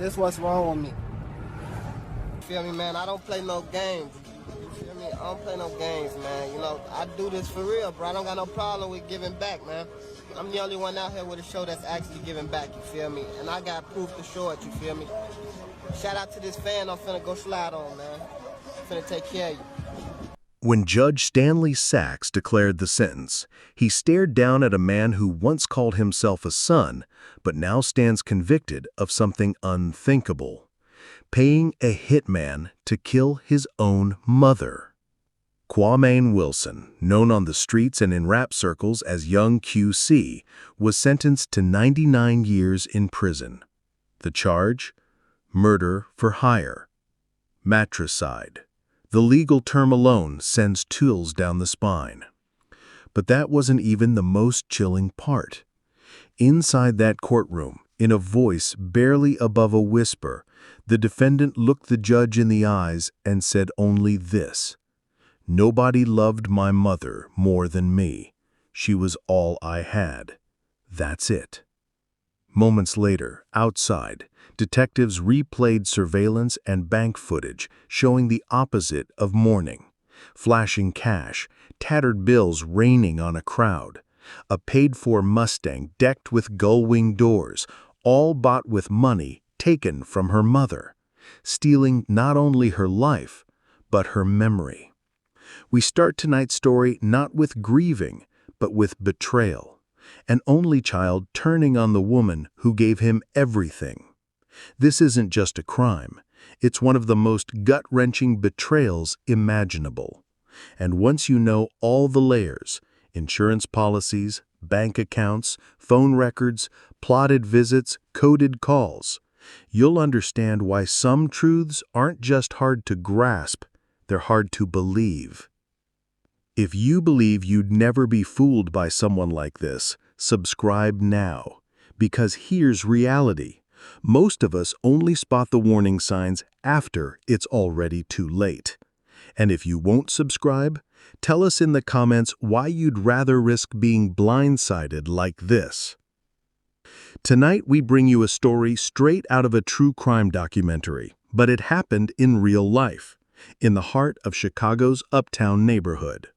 This what's wrong with me. Feel me, man? I don't play no games. You feel me? I don't play no games, man. You know, I do this for real, bro. I don't got no problem with giving back, man. I'm the only one out here with a show that's actually giving back, you feel me? And I got proof to show it, you feel me? Shout out to this fan I'm finna go slide on, man. I'm finna take care of you. When Judge Stanley Sachs declared the sentence, he stared down at a man who once called himself a son, but now stands convicted of something unthinkable: paying a hitman to kill his own mother. Kwame Wilson, known on the streets and in rap circles as Young QC, was sentenced to 99 years in prison. The charge? Murder for hire. Matricide. The legal term alone sends chills down the spine. But that wasn't even the most chilling part. Inside that courtroom, in a voice barely above a whisper, the defendant looked the judge in the eyes and said only this: "Nobody loved my mother more than me. She was all I had. That's it." Moments later, outside, detectives replayed surveillance and bank footage showing the opposite of mourning: flashing cash, tattered bills raining on a crowd, a paid-for Mustang decked with gull-wing doors, all bought with money taken from her mother, stealing not only her life, but her memory. We start tonight's story not with grieving, but with betrayal. An only child turning on the woman who gave him everything. This isn't just a crime. It's one of the most gut-wrenching betrayals imaginable. And once you know all the layers, insurance policies, bank accounts, phone records, plotted visits, coded calls, you'll understand why some truths aren't just hard to grasp, they're hard to believe. If you believe you'd never be fooled by someone like this, subscribe now. Because here's reality. Most of us only spot the warning signs after it's already too late. And if you won't subscribe, tell us in the comments why you'd rather risk being blindsided like this. Tonight we bring you a story straight out of a true crime documentary, but it happened in real life, in the heart of Chicago's uptown neighborhood.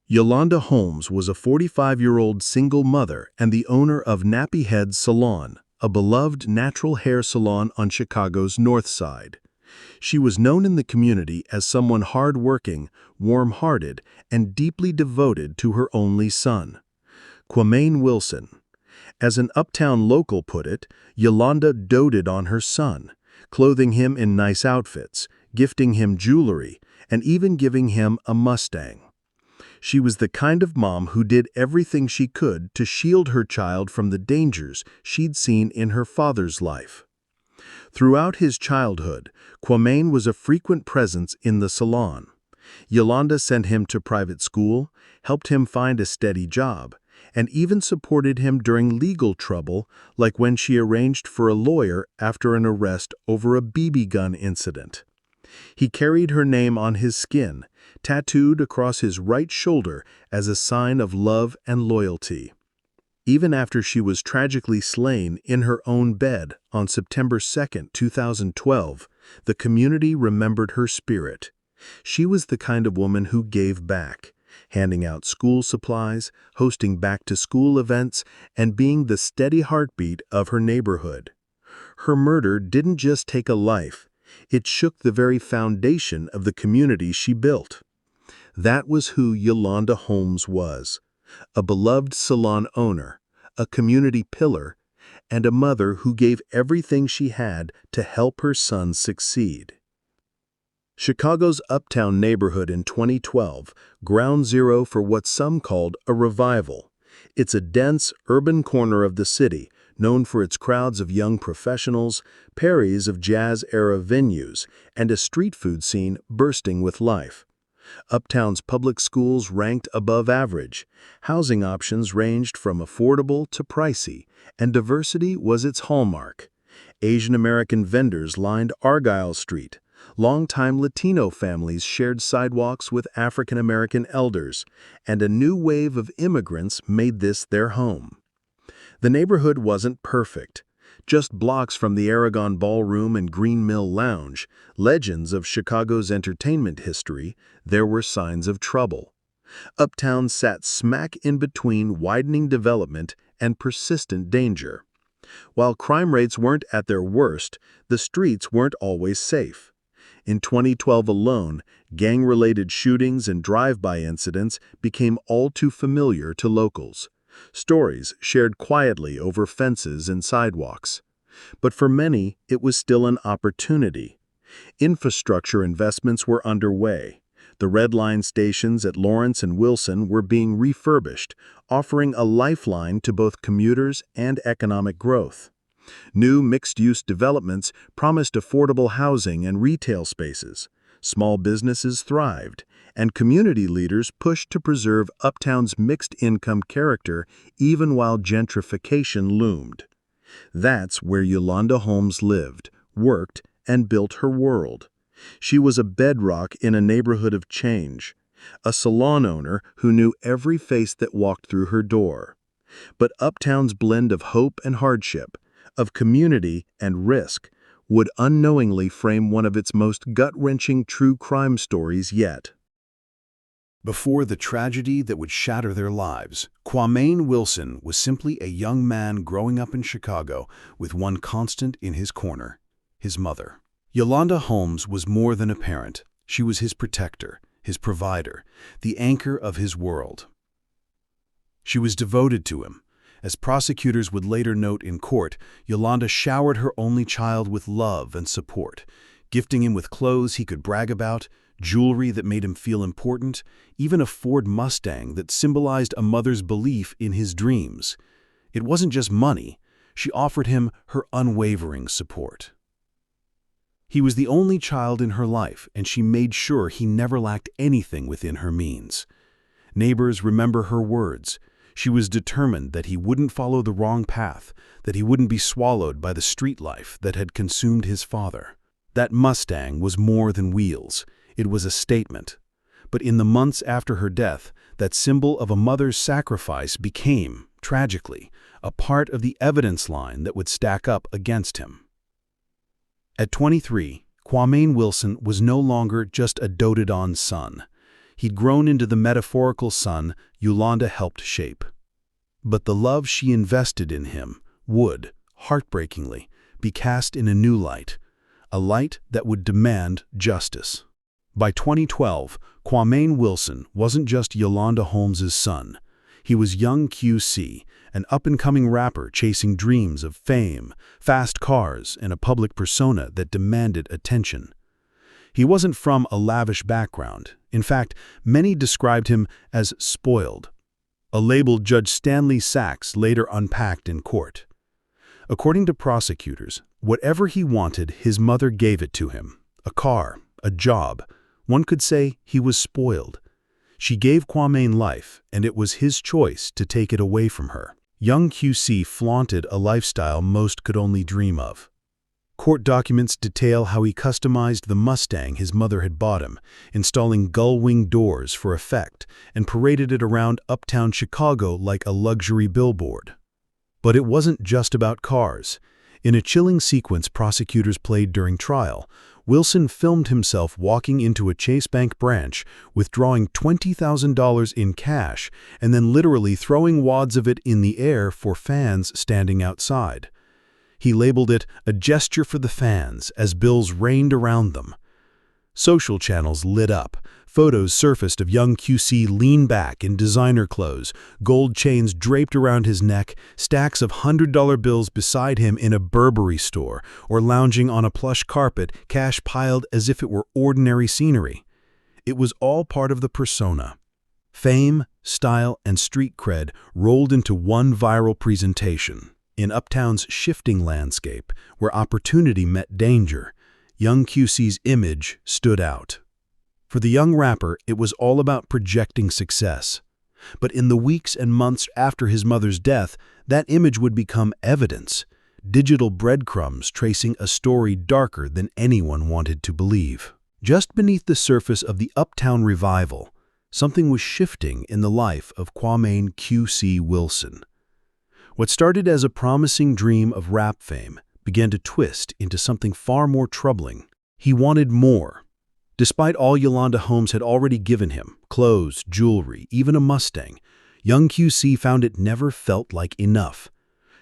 Yolanda Holmes was a 45-year-old single mother and the owner of Nappy Head's Salon, a beloved natural hair salon on Chicago's North Side. She was known in the community as someone hard-working, warm-hearted, and deeply devoted to her only son, Kwame Wilson. As an uptown local put it, Yolanda doted on her son, clothing him in nice outfits, gifting him jewelry, and even giving him a Mustang. She was the kind of mom who did everything she could to shield her child from the dangers she'd seen in her father's life. Throughout his childhood, Kwame was a frequent presence in the salon. Yolanda sent him to private school, helped him find a steady job, and even supported him during legal trouble, like when she arranged for a lawyer after an arrest over a BB gun incident. He carried her name on his skin, tattooed across his right shoulder as a sign of love and loyalty. Even after she was tragically slain in her own bed on September 2, 2012, the community remembered her spirit. She was the kind of woman who gave back, handing out school supplies, hosting back-to-school events, and being the steady heartbeat of her neighborhood. Her murder didn't just take a life. It shook the very foundation of the community she built. That was who Yolanda Holmes was: a beloved salon owner, a community pillar, and a mother who gave everything she had to help her son succeed. Chicago's uptown neighborhood in 2012, ground zero for what some called a revival. It's a dense, urban corner of the city, known for its crowds of young professionals, parties of jazz-era venues, and a street food scene bursting with life. Uptown's public schools ranked above average, housing options ranged from affordable to pricey, and diversity was its hallmark. Asian American vendors lined Argyle Street. Longtime Latino families shared sidewalks with African American elders, and a new wave of immigrants made this their home. The neighborhood wasn't perfect. Just blocks from the Aragon Ballroom and Green Mill Lounge, legends of Chicago's entertainment history, there were signs of trouble. Uptown sat smack in between widening development and persistent danger. While crime rates weren't at their worst, the streets weren't always safe. In 2012 alone, gang-related shootings and drive-by incidents became all too familiar to locals. Stories shared quietly over fences and sidewalks. But for many, it was still an opportunity. Infrastructure investments were underway. The Red Line stations at Lawrence and Wilson were being refurbished, offering a lifeline to both commuters and economic growth. New mixed-use developments promised affordable housing and retail spaces. Small businesses thrived, and community leaders pushed to preserve Uptown's mixed-income character even while gentrification loomed. That's where Yolanda Holmes lived, worked, and built her world. She was a bedrock in a neighborhood of change, a salon owner who knew every face that walked through her door. But Uptown's blend of hope and hardship, of community and risk, would unknowingly frame one of its most gut-wrenching true crime stories yet. Before the tragedy that would shatter their lives, Kwame Wilson was simply a young man growing up in Chicago with one constant in his corner: his mother. Yolanda Holmes was more than a parent. She was his protector, his provider, the anchor of his world. She was devoted to him. As prosecutors would later note in court, Yolanda showered her only child with love and support, gifting him with clothes he could brag about, jewelry that made him feel important, even a Ford Mustang that symbolized a mother's belief in his dreams. It wasn't just money. She offered him her unwavering support. He was the only child in her life, and she made sure he never lacked anything within her means. Neighbors remember her words. She was determined that he wouldn't follow the wrong path, that he wouldn't be swallowed by the street life that had consumed his father. That Mustang was more than wheels. It was a statement. But in the months after her death, that symbol of a mother's sacrifice became, tragically, a part of the evidence line that would stack up against him. At 23, Kwame Wilson was no longer just a doted-on son. He'd grown into the metaphorical son Yolanda helped shape. But the love she invested in him would, heartbreakingly, be cast in a new light, a light that would demand justice. By 2012, Kwame Wilson wasn't just Yolanda Holmes's son. He was young QC, an up-and-coming rapper chasing dreams of fame, fast cars, and a public persona that demanded attention. He wasn't from a lavish background. In fact, many described him as spoiled, a label Judge Stanley Sachs later unpacked in court. According to prosecutors, whatever he wanted, his mother gave it to him: a car, a job. One could say he was spoiled. She gave Kwame life, and it was his choice to take it away from her. Young QC flaunted a lifestyle most could only dream of. Court documents detail how he customized the Mustang his mother had bought him, installing gull-wing doors for effect, and paraded it around uptown Chicago like a luxury billboard. But it wasn't just about cars. In a chilling sequence prosecutors played during trial, Wilson filmed himself walking into a Chase Bank branch, withdrawing $20,000 in cash, and then literally throwing wads of it in the air for fans standing outside. He labeled it a gesture for the fans as bills rained around them. Social channels lit up. Photos surfaced of young QC lean back in designer clothes, gold chains draped around his neck, stacks of $100 bills beside him in a Burberry store, or lounging on a plush carpet, cash piled as if it were ordinary scenery. It was all part of the persona. Fame, style, and street cred rolled into one viral presentation. In Uptown's shifting landscape, where opportunity met danger, young QC's image stood out. For the young rapper, it was all about projecting success. But in the weeks and months after his mother's death, that image would become evidence, digital breadcrumbs tracing a story darker than anyone wanted to believe. Just beneath the surface of the Uptown revival, something was shifting in the life of Kwame QC Wilson. What started as a promising dream of rap fame began to twist into something far more troubling. He wanted more. Despite all Yolanda Holmes had already given him, clothes, jewelry, even a Mustang, young QC found it never felt like enough.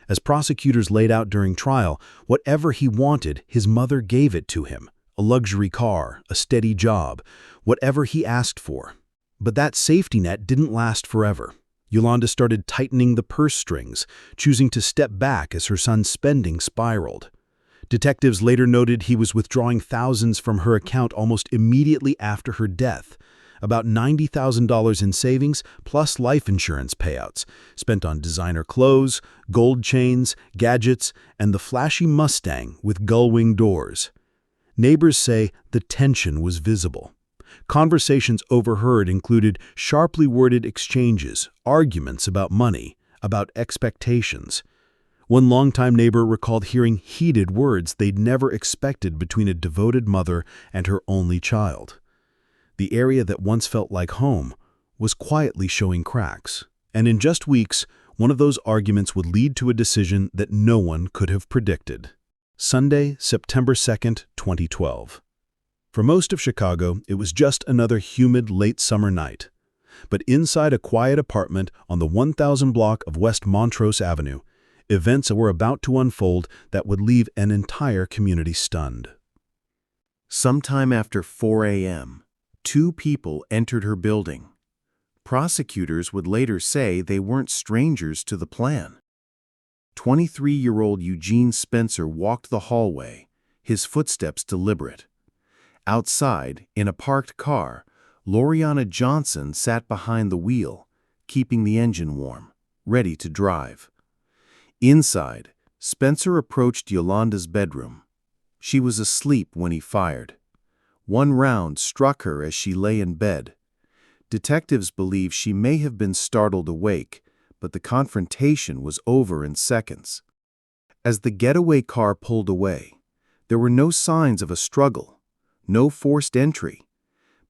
As prosecutors laid out during trial, whatever he wanted, his mother gave it to him. A luxury car, a steady job, whatever he asked for. But that safety net didn't last forever. Yolanda started tightening the purse strings, choosing to step back as her son's spending spiraled. Detectives later noted he was withdrawing thousands from her account almost immediately after her death. About $90,000 in savings, plus life insurance payouts, spent on designer clothes, gold chains, gadgets, and the flashy Mustang with gull-wing doors. Neighbors say the tension was visible. Conversations overheard included sharply worded exchanges, arguments about money, about expectations. One longtime neighbor recalled hearing heated words they'd never expected between a devoted mother and her only child. The area that once felt like home was quietly showing cracks. And in just weeks, one of those arguments would lead to a decision that no one could have predicted. Sunday, September 2nd, 2012. For most of Chicago, it was just another humid late summer night. But inside a quiet apartment on the 1000 block of West Montrose Avenue, events were about to unfold that would leave an entire community stunned. Sometime after 4 a.m., 2 people entered her building. Prosecutors would later say they weren't strangers to the plan. 23-year-old Eugene Spencer walked the hallway, his footsteps deliberate. Outside, in a parked car, Loriana Johnson sat behind the wheel, keeping the engine warm, ready to drive. Inside, Spencer approached Yolanda's bedroom. She was asleep when he fired. One round struck her as she lay in bed. Detectives believe she may have been startled awake, but the confrontation was over in seconds. As the getaway car pulled away, there were no signs of a struggle, no forced entry.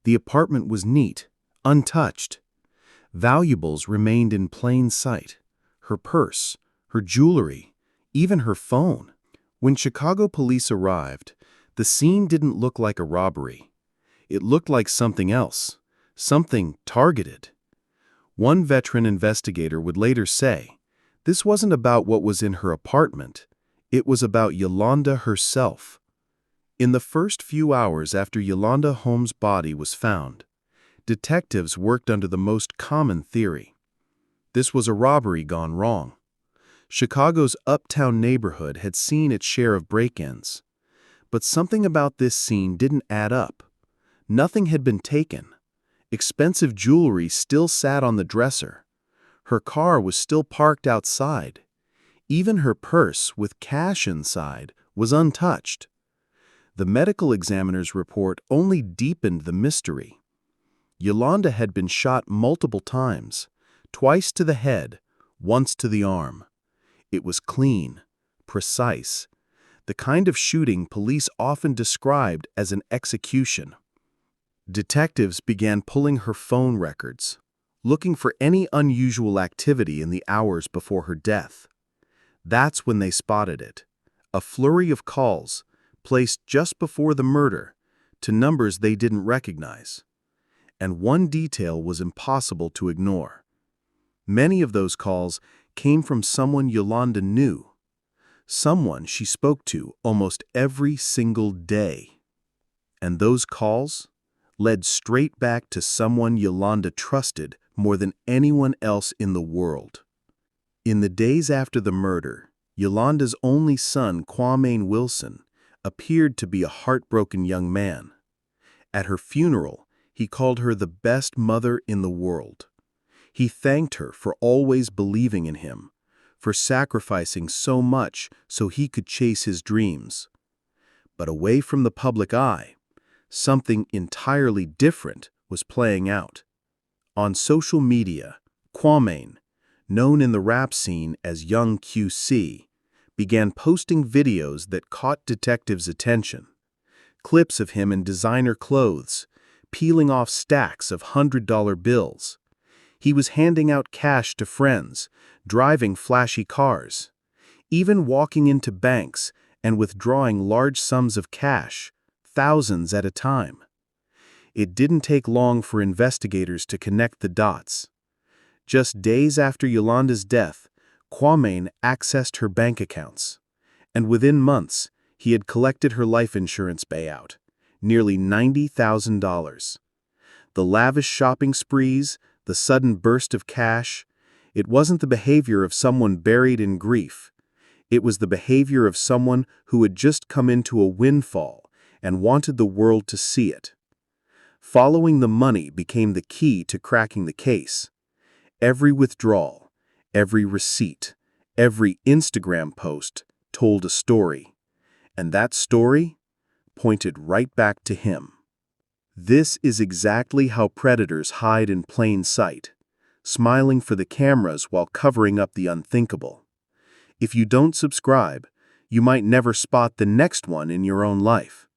The apartment was neat, untouched. Valuables remained in plain sight: her purse, her jewelry, even her phone. When Chicago police arrived, the scene didn't look like a robbery. It looked like something else, something targeted. One veteran investigator would later say, this wasn't about what was in her apartment, it was about Yolanda herself. In the first few hours after Yolanda Holmes' body was found, detectives worked under the most common theory. This was a robbery gone wrong. Chicago's uptown neighborhood had seen its share of break-ins. But something about this scene didn't add up. Nothing had been taken. Expensive jewelry still sat on the dresser. Her car was still parked outside. Even her purse, with cash inside, was untouched. The medical examiner's report only deepened the mystery. Yolanda had been shot multiple times, twice to the head, once to the arm. It was clean, precise, the kind of shooting police often described as an execution. Detectives began pulling her phone records, looking for any unusual activity in the hours before her death. That's when they spotted it: a flurry of calls, placed just before the murder, to numbers they didn't recognize. And one detail was impossible to ignore. Many of those calls came from someone Yolanda knew, someone she spoke to almost every single day. And those calls led straight back to someone Yolanda trusted more than anyone else in the world. In the days after the murder, Yolanda's only son, Kwame Wilson, appeared to be a heartbroken young man. At her funeral, he called her the best mother in the world. He thanked her for always believing in him, for sacrificing so much so he could chase his dreams. But away from the public eye, something entirely different was playing out. On social media, Kwame, known in the rap scene as Young QC, began posting videos that caught detectives' attention. Clips of him in designer clothes, peeling off stacks of $100 bills. He was handing out cash to friends, driving flashy cars, even walking into banks and withdrawing large sums of cash, thousands at a time. It didn't take long for investigators to connect the dots. Just days after Yolanda's death, Kwame accessed her bank accounts, and within months, he had collected her life insurance payout, nearly $90,000. The lavish shopping sprees, the sudden burst of cash, it wasn't the behavior of someone buried in grief. It was the behavior of someone who had just come into a windfall and wanted the world to see it. Following the money became the key to cracking the case. Every withdrawal, every receipt, every Instagram post told a story, and that story pointed right back to him. This is exactly how predators hide in plain sight, smiling for the cameras while covering up the unthinkable. If you don't subscribe, you might never spot the next one in your own life.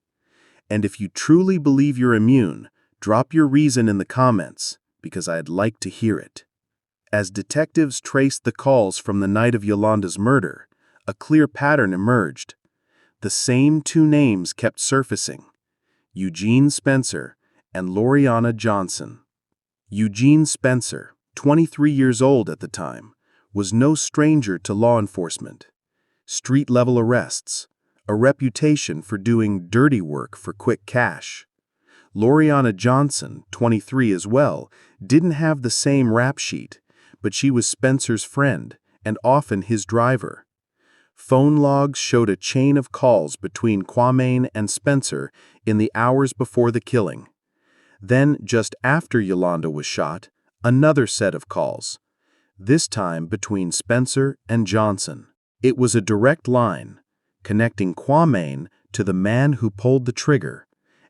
And if you truly believe you're immune, drop your reason in the comments, because I'd like to hear it. As detectives traced the calls from the night of Yolanda's murder, a clear pattern emerged. The same two names kept surfacing: Eugene Spencer and Loriana Johnson. Eugene Spencer, 23 years old at the time, was no stranger to law enforcement. Street-level arrests, a reputation for doing dirty work for quick cash. Loriana Johnson, 23 as well, didn't have the same rap sheet, but she was Spencer's friend and often his driver. Phone logs showed a chain of calls between Kwame and Spencer in the hours before the killing. Then, just after Yolanda was shot, another set of calls, this time between Spencer and Johnson. It was a direct line, connecting Kwame to the man who pulled the trigger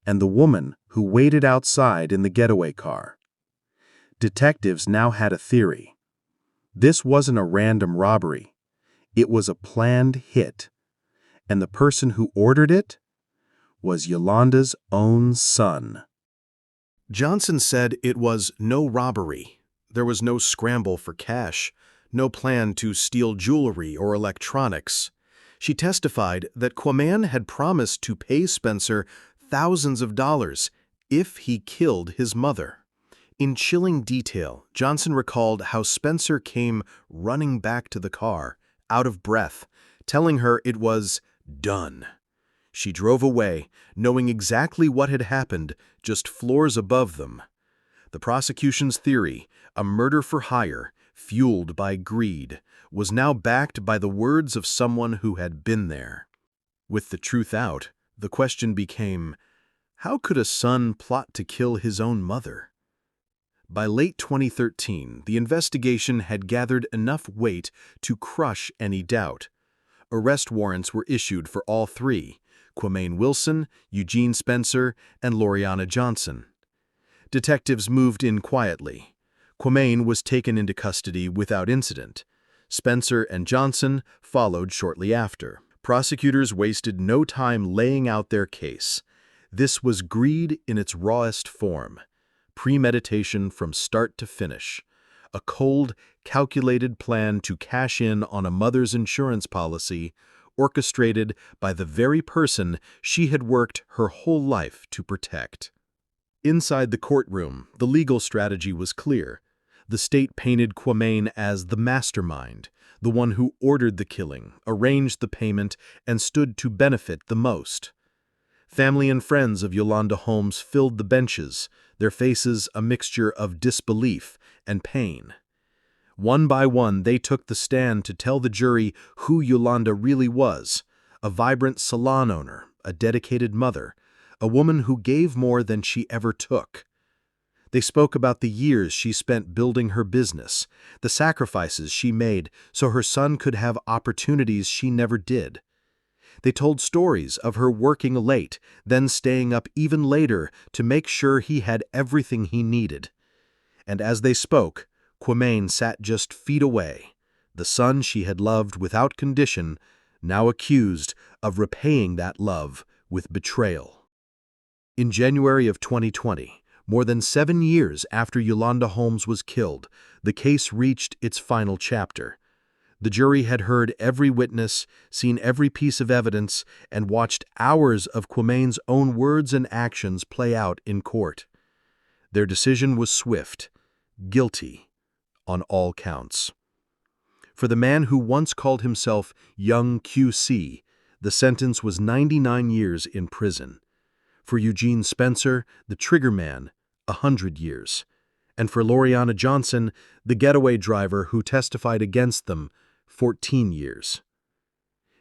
and the woman who waited outside in the getaway car. Detectives now had a theory. This wasn't a random robbery. It was a planned hit. And the person who ordered it was Yolanda's own son. Johnson said it was no robbery. There was no scramble for cash, no plan to steal jewelry or electronics. She testified that Kwame had promised to pay Spencer thousands of dollars if he killed his mother. In chilling detail, Johnson recalled how Spencer came running back to the car, out of breath, telling her it was done. She drove away, knowing exactly what had happened, just floors above them. The prosecution's theory, a murder for hire, fueled by greed, was now backed by the words of someone who had been there. With the truth out, the question became, how could a son plot to kill his own mother? By late 2013, the investigation had gathered enough weight to crush any doubt. Arrest warrants were issued for all three: Kwame Wilson, Eugene Spencer, and Loriana Johnson. Detectives moved in quietly. Kwame was taken into custody without incident. Spencer and Johnson followed shortly after. Prosecutors wasted no time laying out their case. This was greed in its rawest form. Premeditation from start to finish. A cold, calculated plan to cash in on a mother's insurance policy, orchestrated by the very person she had worked her whole life to protect. Inside the courtroom, the legal strategy was clear. The state painted Kwame as the mastermind, the one who ordered the killing, arranged the payment, and stood to benefit the most. Family and friends of Yolanda Holmes filled the benches, their faces a mixture of disbelief and pain. One by one, they took the stand to tell the jury who Yolanda really was: a vibrant salon owner, a dedicated mother, a woman who gave more than she ever took. They spoke about the years she spent building her business, the sacrifices she made so her son could have opportunities she never did. They told stories of her working late, then staying up even later to make sure he had everything he needed. And as they spoke, Kwame sat just feet away, the son she had loved without condition, now accused of repaying that love with betrayal. In January of 2020, More than 7 years after Yolanda Holmes was killed, the case reached its final chapter. The jury had heard every witness, seen every piece of evidence, and watched hours of Quamaine's own words and actions play out in court. Their decision was swift: guilty on all counts. For the man who once called himself Young QC, the sentence was 99 years in prison. For Eugene Spencer, the trigger man, 100 years. And for Loriana Johnson, the getaway driver who testified against them, 14 years.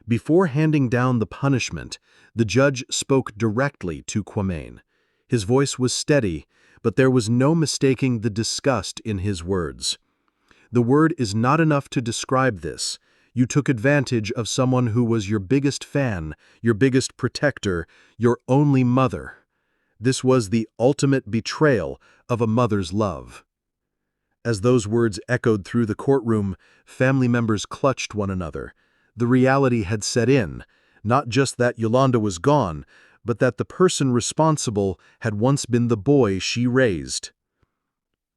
Before handing down the punishment, the judge spoke directly to Quamaine. His voice was steady, but there was no mistaking the disgust in his words. The word is not enough to describe this. You took advantage of someone who was your biggest fan, your biggest protector, your only mother. This was the ultimate betrayal of a mother's love. As those words echoed through the courtroom, family members clutched one another. The reality had set in, not just that Yolanda was gone, but that the person responsible had once been the boy she raised.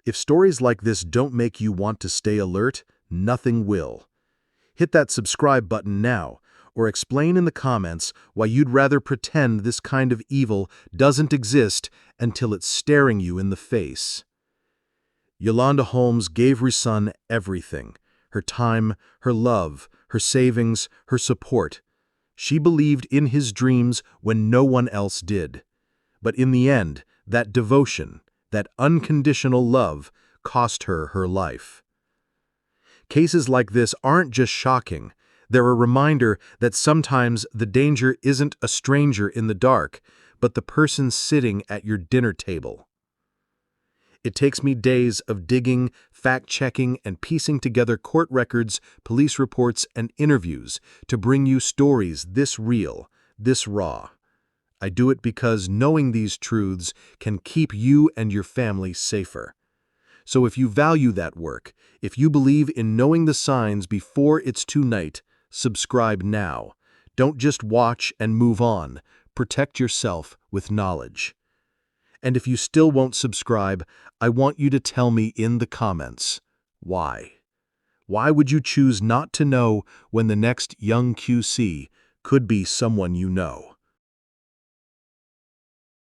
If stories like this don't make you want to stay alert, nothing will. Hit that subscribe button now, or explain in the comments why you'd rather pretend this kind of evil doesn't exist until it's staring you in the face. Yolanda Holmes gave her son everything: her time, her love, her savings, her support. She believed in his dreams when no one else did. But in the end, that devotion, that unconditional love, cost her her life. Cases like this aren't just shocking. They're a reminder that sometimes the danger isn't a stranger in the dark, but the person sitting at your dinner table. It takes me days of digging, fact-checking, and piecing together court records, police reports, and interviews to bring you stories this real, this raw. I do it because knowing these truths can keep you and your family safer. So if you value that work, if you believe in knowing the signs before it's too late, subscribe now. Don't just watch and move on. Protect yourself with knowledge. And if you still won't subscribe, I want you to tell me in the comments why. Why would you choose not to know when the next Young QC could be someone you know?